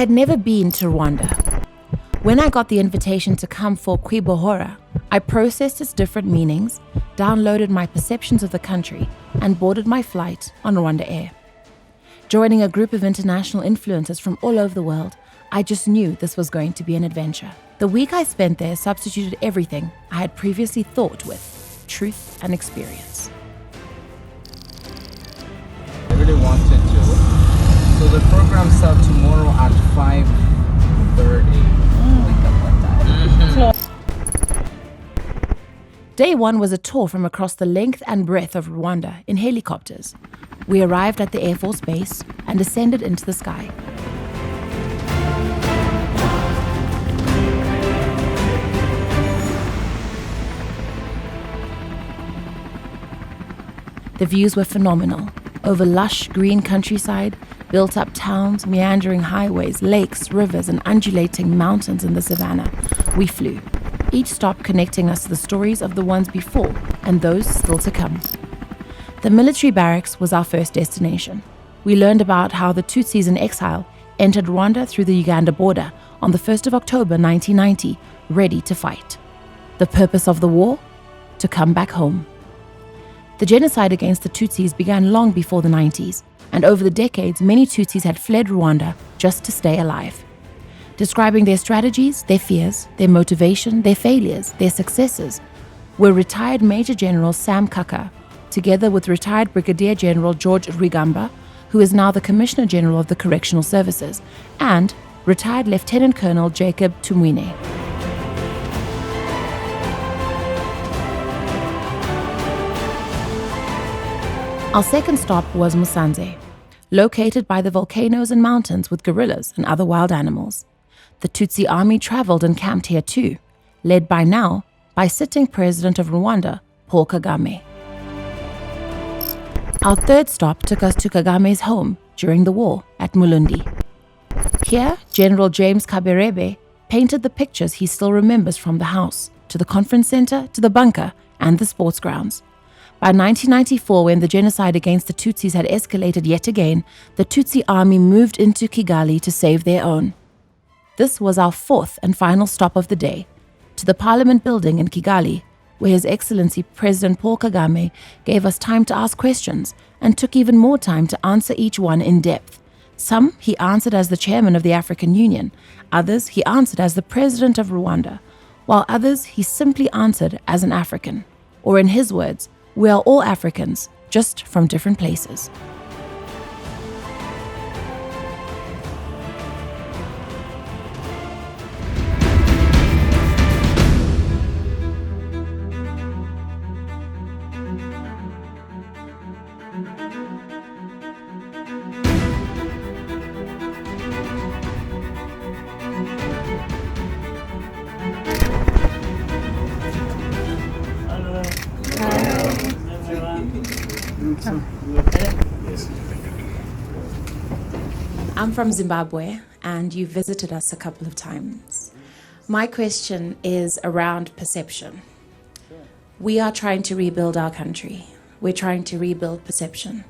had never been to Rwanda. When I got the invitation to come for Kwibohora, I processed its different meanings, downloaded my perceptions of the country, and boarded my flight on Rwanda Air. Joining a group of international influencers from all over the world, I just knew this was going to be an adventure. The week I spent there substituted everything I had previously thought with truth and experience. I really wanted to. So the program starts tomorrow at 5:30. Day one was a tour from across the length and breadth of Rwanda in helicopters. We arrived at the Air Force Base and ascended into the sky. The views were phenomenal. Over lush green countryside, built-up towns, meandering highways, lakes, rivers, and undulating mountains in the savannah, we flew, each stop connecting us to the stories of the ones before and those still to come. The military barracks was our first destination. We learned about how the Tutsis in exile entered Rwanda through the Uganda border on the 1st of October 1990, ready to fight. The purpose of the war? To come back home. The genocide against the Tutsis began long before the 90s, and over the decades, many Tutsis had fled Rwanda just to stay alive. Describing their strategies, their fears, their motivation, their failures, their successes, were retired Major General Sam Kaka, together with retired Brigadier General George Rwigamba, who is now the Commissioner General of the Correctional Services, and retired Lieutenant Colonel Jacob Tumwine. Our second stop was Musanze, located by the volcanoes and mountains with gorillas and other wild animals. The Tutsi army traveled and camped here too, led by sitting President of Rwanda, Paul Kagame. Our third stop took us to Kagame's home during the war at Mulundi. Here, General James Kabarebe painted the pictures he still remembers from the house, to the conference center, to the bunker, and the sports grounds. By 1994, when the genocide against the Tutsis had escalated yet again, the Tutsi army moved into Kigali to save their own. This was our fourth and final stop of the day, to the Parliament building in Kigali, where His Excellency President Paul Kagame gave us time to ask questions and took even more time to answer each one in depth. Some he answered as the chairman of the African Union, others he answered as the president of Rwanda, while others he simply answered as an African. Or in his words, we are all Africans, just from different places. I'm from Zimbabwe, and you visited us a couple of times. My question is around perception. We are trying to rebuild our country. We're trying to rebuild perception.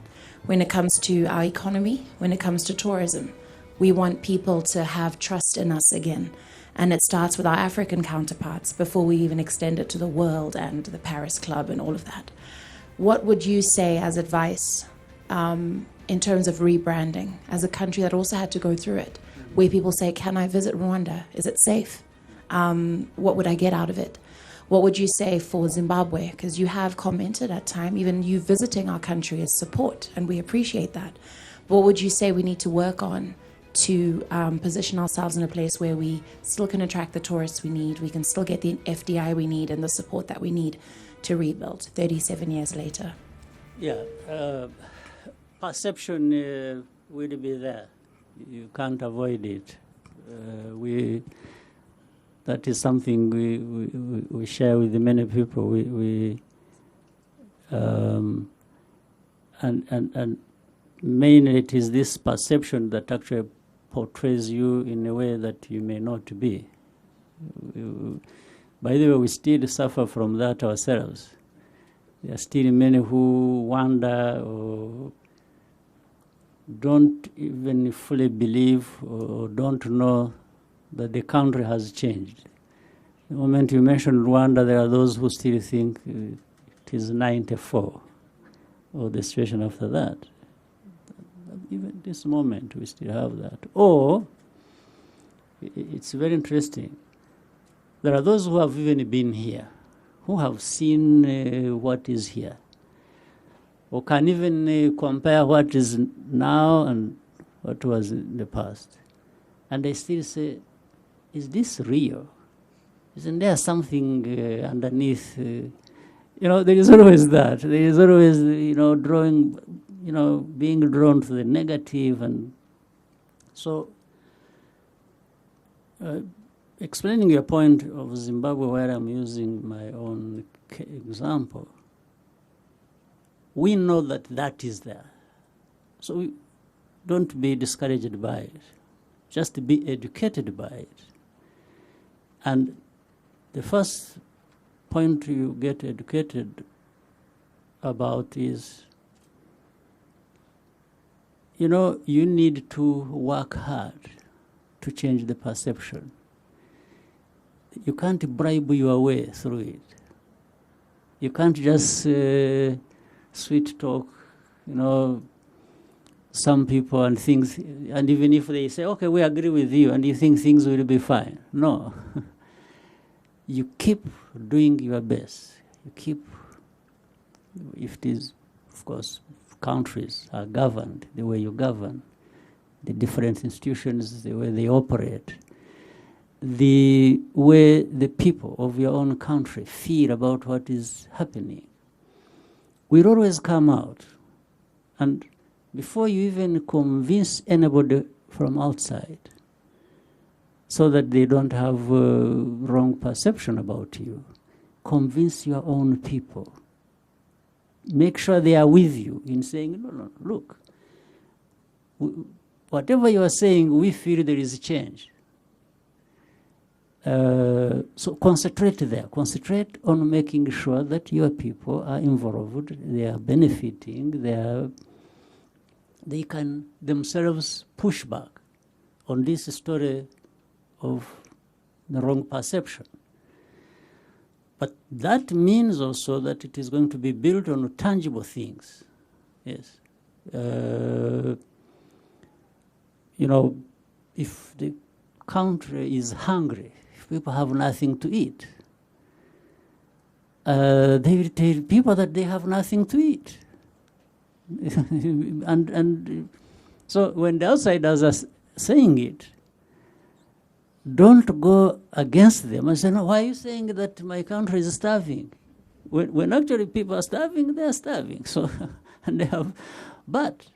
When it comes to our economy, when it comes to tourism, we want people to have trust in us again. And it starts with our African counterparts before we even extend it to the world and the Paris Club and all of that. What would you say as advice in terms of rebranding as a country that also had to go through it, where people say, can I visit Rwanda? Is it safe? What would I get out of it? What would you say for Zimbabwe? Because you have commented at time, even you visiting our country is support, and we appreciate that. But what would you say we need to work on to position ourselves in a place where we still can attract the tourists we need, we can still get the FDI we need and the support that we need to rebuild 37 years later? Yeah, perception will be there. You can't avoid it. That is something we share with many people. And mainly it is this perception that actually portrays you in a way that you may not be. By the way, we still suffer from that ourselves. There are still many who wonder or don't even fully believe or don't know that the country has changed. The moment you mention Rwanda, there are those who still think it is 94 or the situation after that. Even this moment, we still have that. Or, it's very interesting, there are those who have even been here, who have seen what is here, or can even compare what is now and what was in the past. And they still say, is this real? Isn't there something underneath? There is always that. There is always, drawing, being drawn to the negative. And so, explaining your point of Zimbabwe, where I'm using my own example, we know that that is there. So don't be discouraged by it. Just be educated by it. And the first point you get educated about is, you need to work hard to change the perception. You can't bribe your way through it. You can't just sweet talk, some people and things, and even if they say, okay, we agree with you, and you think things will be fine. No. You keep doing your best. You keep, if it is, of course, countries are governed the way you govern, the different institutions, the way they operate, the way the people of your own country feel about what is happening, will always come out. And before you even convince anybody from outside, so that they don't have a wrong perception about you, convince your own people. Make sure they are with you in saying, no, look, whatever you are saying, we feel there is a change. So concentrate there. Concentrate on making sure that your people are involved, they are benefiting, they can themselves push back on this story of the wrong perception. But that means also that it is going to be built on tangible things. Yes. If the country is hungry, if people have nothing to eat, they will tell people that they have nothing to eat. and so when the outsiders are saying it, don't go against them and say, no, why are you saying that my country is starving? When actually people are starving, they are starving. So, and they have, but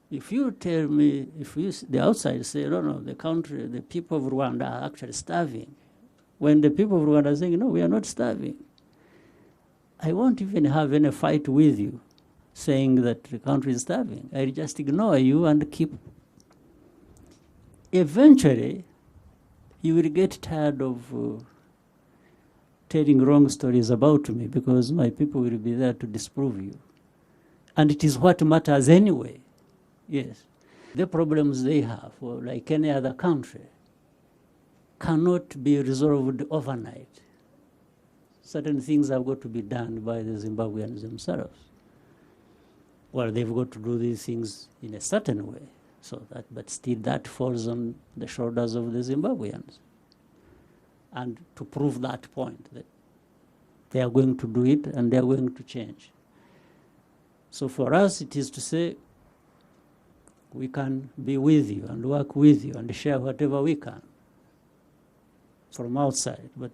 if you tell me, the outside say, no, the country, the people of Rwanda are actually starving, when the people of Rwanda are saying, no, we are not starving, I won't even have any fight with you saying that the country is starving. I'll just ignore you and keep. Eventually, you will get tired of telling wrong stories about me, because my people will be there to disprove you. And it is what matters anyway. Yes. The problems they have, or like any other country, cannot be resolved overnight. Certain things have got to be done by the Zimbabweans themselves. Well, they've got to do these things in a certain way. But still that falls on the shoulders of the Zimbabweans. And to prove that point, that they are going to do it and they are going to change. So for us, it is to say, we can be with you and work with you and share whatever we can from outside. But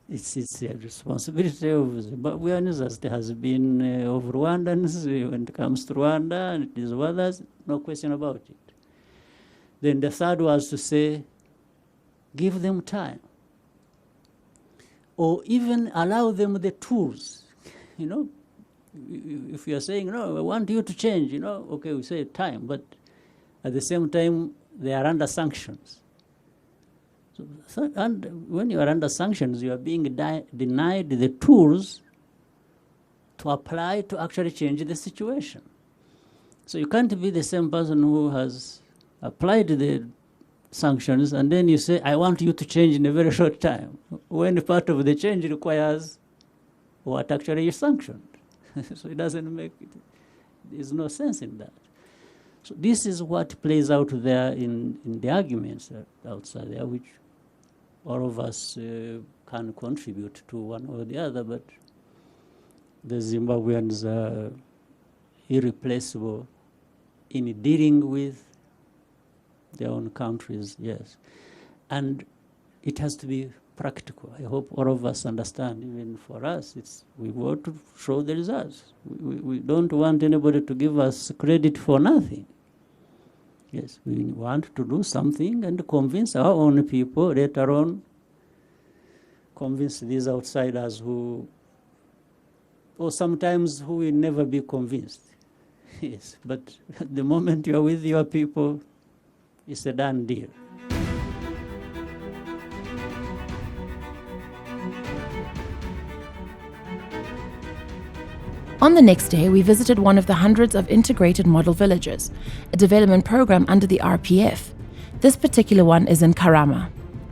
it's a responsibility of Zimbabweans, as there has been of Rwandans when it comes to Rwanda, and it is of others, no question about it. Then the third was to say, give them time. Or even allow them the tools. If you are saying, no, I want you to change, okay, we say time, but at the same time, they are under sanctions. And when you are under sanctions, you are being denied the tools to apply to actually change the situation. So you can't be the same person who has applied the sanctions and then you say, I want you to change in a very short time, when part of the change requires what actually is sanctioned. So it doesn't make it, there's no sense in that. So this is what plays out there in the arguments outside there, which all of us can contribute to one or the other, but the Zimbabweans are irreplaceable in dealing with their own countries, yes. And it has to be practical. I hope all of us understand, even for us, we want to show the results. We don't want anybody to give us credit for nothing. Yes, we want to do something and convince our own people, later on convince these outsiders or sometimes who will never be convinced. Yes, but at the moment you're with your people, it's a done deal. On the next day, we visited one of the hundreds of integrated model villages, a development program under the RPF. This particular one is in Karama.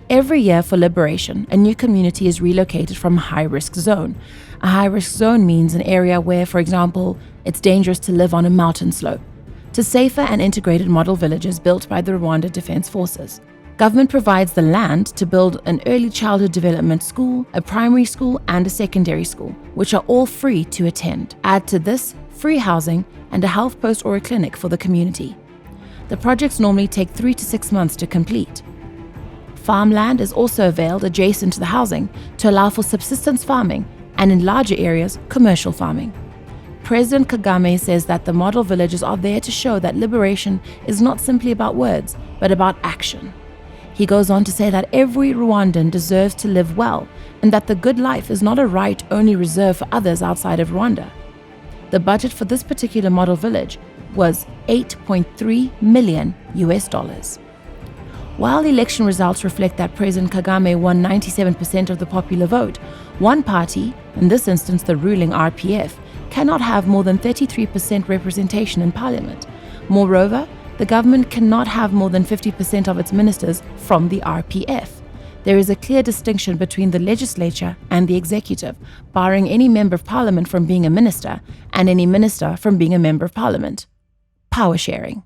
Every year for liberation, a new community is relocated from a high-risk zone. A high-risk zone means an area where, for example, it's dangerous to live on a mountain slope, to safer and integrated model villages built by the Rwanda Defense Forces. Government provides the land to build an early childhood development school, a primary school, and a secondary school, which are all free to attend. Add to this free housing and a health post or a clinic for the community. The projects normally take 3 to 6 months to complete. Farmland is also availed adjacent to the housing to allow for subsistence farming and, in larger areas, commercial farming. President Kagame says that the model villages are there to show that liberation is not simply about words, but about action. He goes on to say that every Rwandan deserves to live well and that the good life is not a right only reserved for others outside of Rwanda. The budget for this particular model village was $8.3 million. While election results reflect that President Kagame won 97% of the popular vote, one party, in this instance the ruling RPF, cannot have more than 33% representation in parliament. Moreover, the government cannot have more than 50% of its ministers from the RPF. There is a clear distinction between the legislature and the executive, barring any member of parliament from being a minister and any minister from being a member of parliament. Power sharing.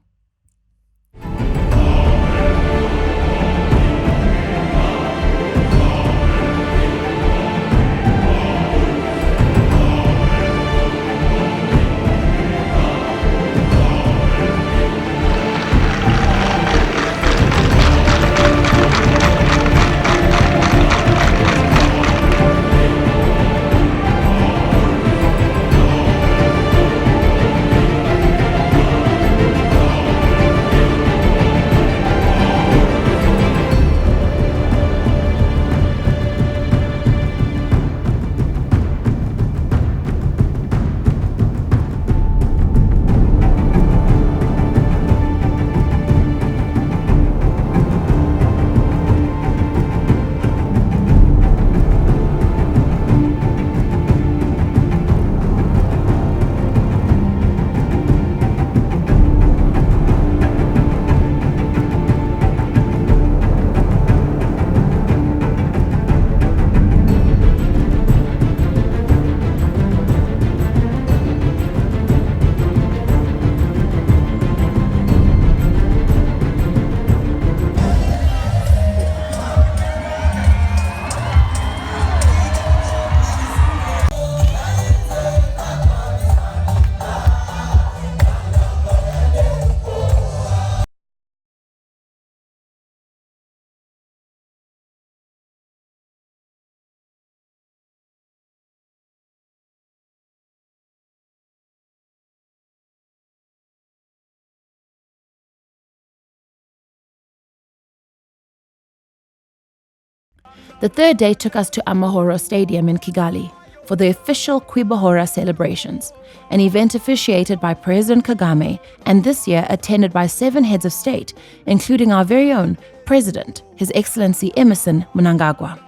The third day took us to Amahoro Stadium in Kigali for the official Kwibohora celebrations, an event officiated by President Kagame and this year attended by 7 heads of state, including our very own President, His Excellency Emerson Mnangagwa.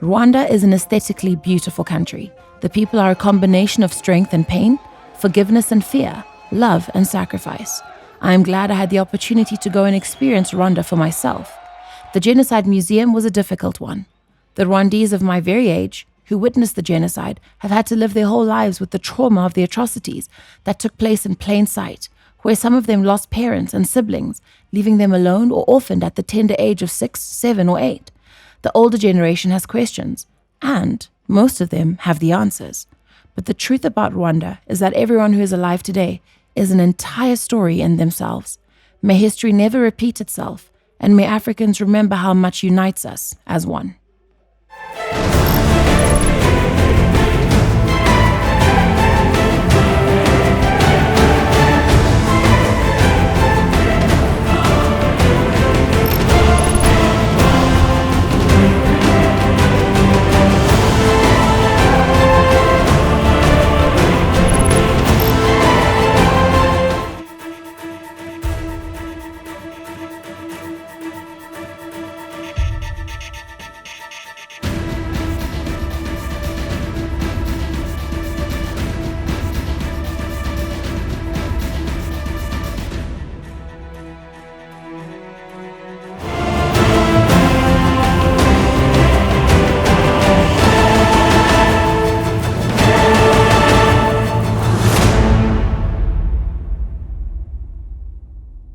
Rwanda is an aesthetically beautiful country. The people are a combination of strength and pain, forgiveness and fear, love, and sacrifice. I am glad I had the opportunity to go and experience Rwanda for myself. The Genocide Museum was a difficult one. The Rwandese of my very age, who witnessed the genocide, have had to live their whole lives with the trauma of the atrocities that took place in plain sight, where some of them lost parents and siblings, leaving them alone or orphaned at the tender age of 6, 7, or 8. The older generation has questions, and most of them have the answers. But the truth about Rwanda is that everyone who is alive today is an entire story in themselves. May history never repeat itself, and may Africans remember how much unites us as one.